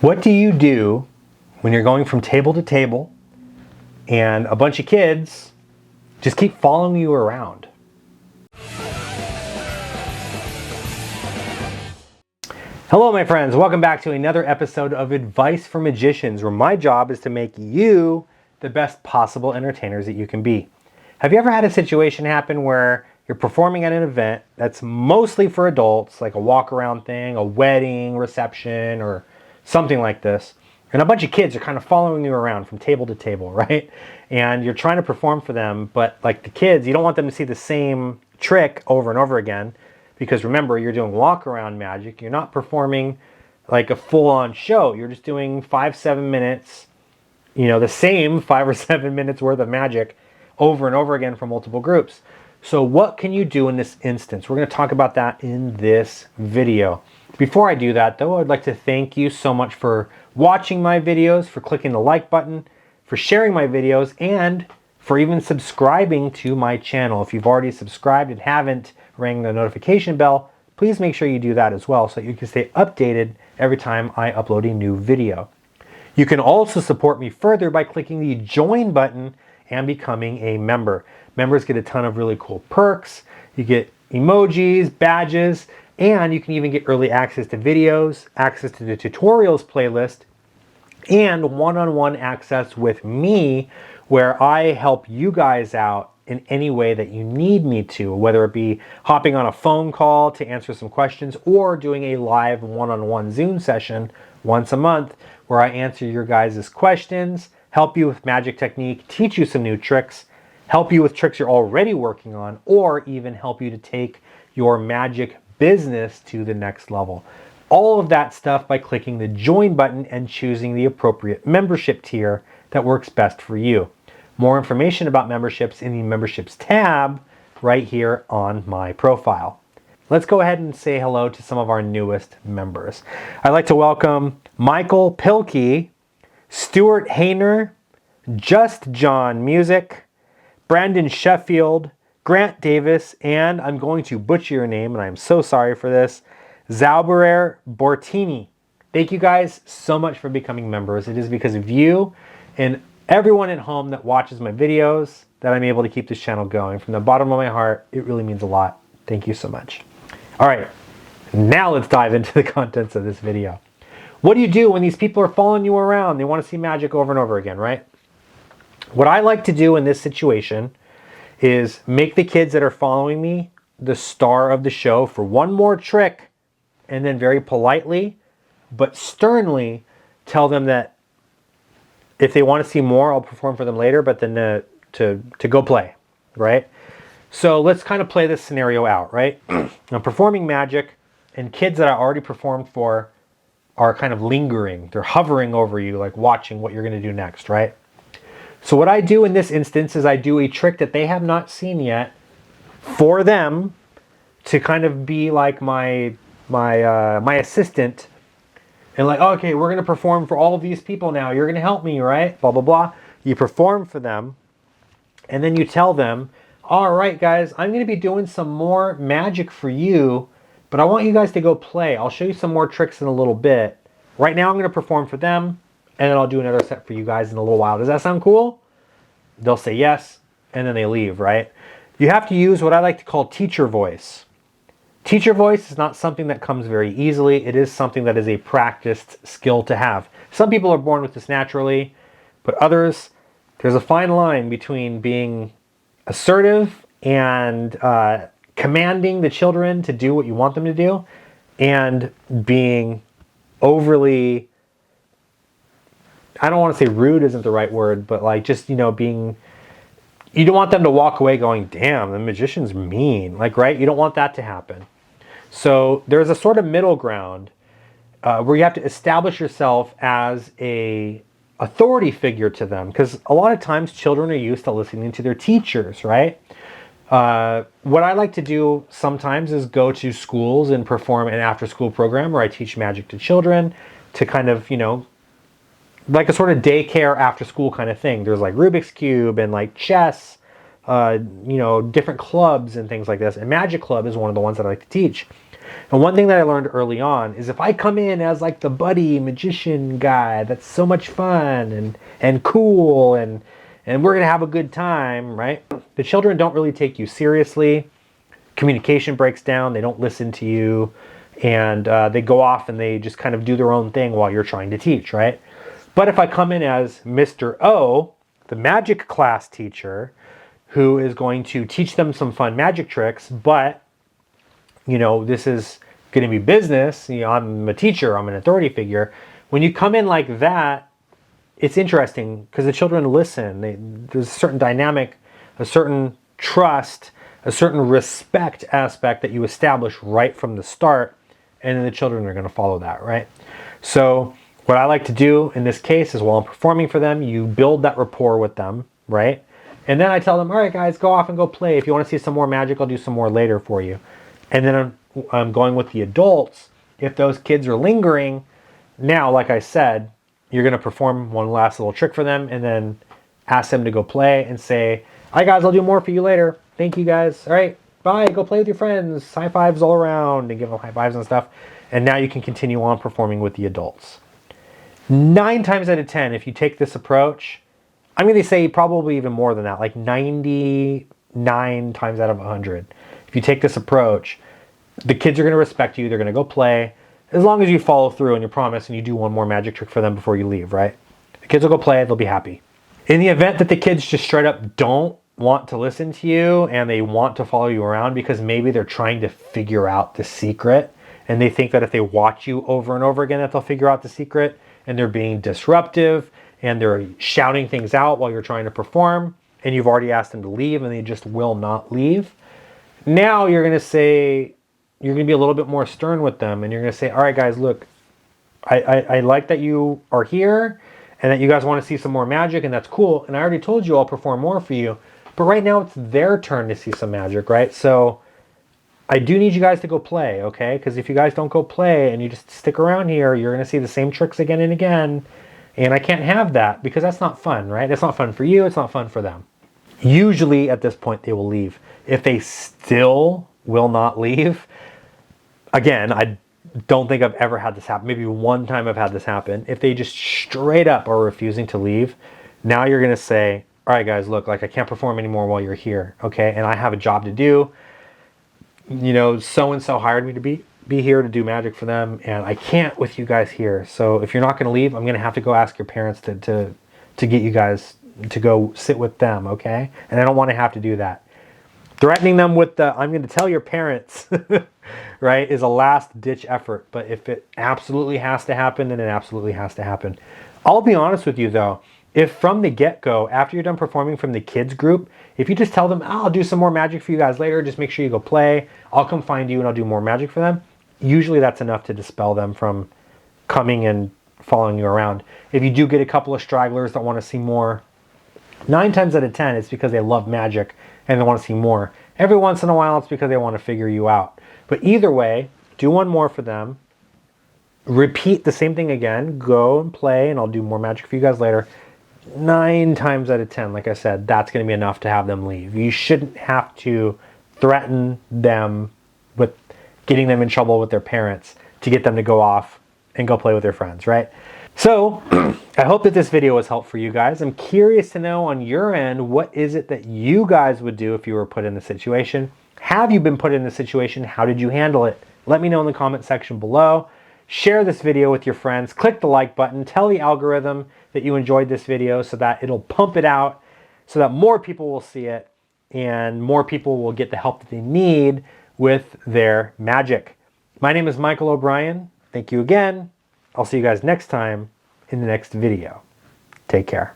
What do you do when you're going from table to table and a bunch of kids just keep following you around? Hello, my friends. Welcome back to another episode of Advice for Magicians, where my job is to make you the best possible entertainers that you can be. Have you ever had a situation happen where you're performing at an event that's mostly for adults, like a walk-around thing, a wedding, reception, or something like this, and a bunch of kids are kind of following you around from table to table, right? And you're trying to perform for them, but like the kids, you don't want them to see the same trick over and over again, because remember, you're doing walk-around magic. You're not performing like a full-on show. You're just doing 5-7 minutes, the same 5 or 7 minutes worth of magic over and over again for multiple groups. So what can you do in this instance? We're going to talk about that in this video. Before I do that, though, I'd like to thank you so much for watching my videos, for clicking the like button, for sharing my videos, and for even subscribing to my channel. If you've already subscribed and haven't rang the notification bell, please make sure you do that as well so that you can stay updated every time I upload a new video. You can also support me further by clicking the join button and becoming a member. Members get a ton of really cool perks. You get emojis, badges, and you can even get early access to videos, access to the tutorials playlist, and one-on-one access with me, where I help you guys out in any way that you need me to, whether it be hopping on a phone call to answer some questions or doing a live one-on-one Zoom session once a month where I answer your guys' questions, help you with magic technique, teach you some new tricks, help you with tricks you're already working on, or even help you to take your magic business to the next level. All of that stuff by clicking the join button and choosing the appropriate membership tier that works best for you. More information about memberships in the memberships tab right here on my profile. Let's go ahead and say hello to some of our newest members. I'd like to welcome Michael Pilkey, Stuart Hayner, Just John Music, Brandon Sheffield, Grant Davis, and I'm going to butcher your name, and I'm so sorry for this, Zauberer Bortini. Thank you guys so much for becoming members. It is because of you and everyone at home that watches my videos that I'm able to keep this channel going. From the bottom of my heart, it really means a lot. Thank you so much. All right, now let's dive into the contents of this video. What do you do when these people are following you around? They want to see magic over and over again, right? What I like to do in this situation is make the kids that are following me the star of the show for one more trick, and then very politely but sternly tell them that if they want to see more, I'll perform for them later, but then to go play, right? So let's kind of play this scenario out, right? I'm performing magic, and kids that I already performed for are kind of lingering. They're hovering over you, like watching what you're going to do next, right? So what I do in this instance is I do a trick that they have not seen yet for them to kind of be like my assistant, and like, okay, we're going to perform for all of these people now. You're going to help me, right? Blah, blah, blah. You perform for them, and then you tell them, all right, guys, I'm going to be doing some more magic for you, but I want you guys to go play. I'll show you some more tricks in a little bit. Right now I'm going to perform for them, and then I'll do another set for you guys in a little while. Does that sound cool? They'll say yes, and then they leave, right? You have to use what I like to call teacher voice. Teacher voice is not something that comes very easily. It is something that is a practiced skill to have. Some people are born with this naturally, but others, there's a fine line between being assertive and commanding the children to do what you want them to do, and being overly, I don't want to say rude isn't the right word, but like just, being, you don't want them to walk away going, damn, the magician's mean. Like, right? You don't want that to happen. So there's a sort of middle ground where you have to establish yourself as a authority figure to them, because a lot of times children are used to listening to their teachers, right? What I like to do sometimes is go to schools and perform an after-school program where I teach magic to children to kind of, like a sort of daycare after-school kind of thing. There's like Rubik's Cube and like chess, different clubs and things like this. And Magic Club is one of the ones that I like to teach. And one thing that I learned early on is if I come in as like the buddy magician guy that's so much fun and cool and we're gonna have a good time, right? The children don't really take you seriously. Communication breaks down, they don't listen to you, and they go off and they just kind of do their own thing while you're trying to teach, right? But if I come in as Mr. O, the magic class teacher, who is going to teach them some fun magic tricks, but you know, this is going to be business. You know, I'm a teacher, I'm an authority figure. When you come in like that, it's interesting because the children listen. There's a certain dynamic, a certain trust, a certain respect aspect that you establish right from the start, and then the children are going to follow that, right? So what I like to do in this case is while I'm performing for them, you build that rapport with them, right? And then I tell them, all right, guys, go off and go play. If you want to see some more magic, I'll do some more later for you. And then I'm going with the adults. If those kids are lingering, now, like I said, you're going to perform one last little trick for them and then ask them to go play and say, all right, guys, I'll do more for you later. Thank you, guys. All right, bye. Go play with your friends. High fives all around and give them high fives and stuff. And now you can continue on performing with the adults. 9 times out of 10, if you take this approach, I'm going to say probably even more than that, like 99 times out of 100. If you take this approach, the kids are going to respect you. They're going to go play as long as you follow through on your promise and you do one more magic trick for them before you leave, right? The kids will go play. They'll be happy. In the event that the kids just straight up don't want to listen to you and they want to follow you around because maybe they're trying to figure out the secret and they think that if they watch you over and over again that they'll figure out the secret, and they're being disruptive and they're shouting things out while you're trying to perform and you've already asked them to leave and they just will not leave. Now you're going to say, you're going to be a little bit more stern with them and you're going to say, all right, guys, look, I like that you are here and that you guys want to see some more magic, and that's cool. And I already told you I'll perform more for you. But right now it's their turn to see some magic, right? So I do need you guys to go play, okay? Because if you guys don't go play and you just stick around here, you're going to see the same tricks again and again. And I can't have that because that's not fun, right? It's not fun for you. It's not fun for them. Usually at this point, they will leave. If they still will not leave, again, I don't think I've ever had this happen. Maybe one time I've had this happen. If they just straight up are refusing to leave, now you're going to say, all right, guys, look, like I can't perform anymore while you're here, okay? And I have a job to do. You know, so-and-so hired me to be here to do magic for them, and I can't with you guys here. So if you're not going to leave, I'm going to have to go ask your parents to get you guys to go sit with them, okay? And I don't want to have to do that. Threatening them with the, I'm going to tell your parents, right, is a last-ditch effort. But if it absolutely has to happen, then it absolutely has to happen. I'll be honest with you, though. If from the get-go, after you're done performing from the kids group, if you just tell them, oh, I'll do some more magic for you guys later, just make sure you go play, I'll come find you and I'll do more magic for them, usually that's enough to dispel them from coming and following you around. If you do get a couple of stragglers that want to see more, 9 times out of 10, it's because they love magic and they want to see more. Every once in a while, it's because they want to figure you out. But either way, do one more for them. Repeat the same thing again. Go and play, and I'll do more magic for you guys later. 9 times out of 10, like I said, that's going to be enough to have them leave. You shouldn't have to threaten them with getting them in trouble with their parents to get them to go off and go play with their friends, right? So I hope that this video was helpful for you guys. I'm curious to know on your end, what is it that you guys would do if you were put in this situation? Have you been put in this situation? How did you handle it? Let me know in the comment section below. Share this video with your friends. Click the like button. Tell the algorithm that you enjoyed this video so that it'll pump it out so that more people will see it and more people will get the help that they need with their magic. My name is Michael O'Brien. Thank you again. I'll see you guys next time in the next video. Take care.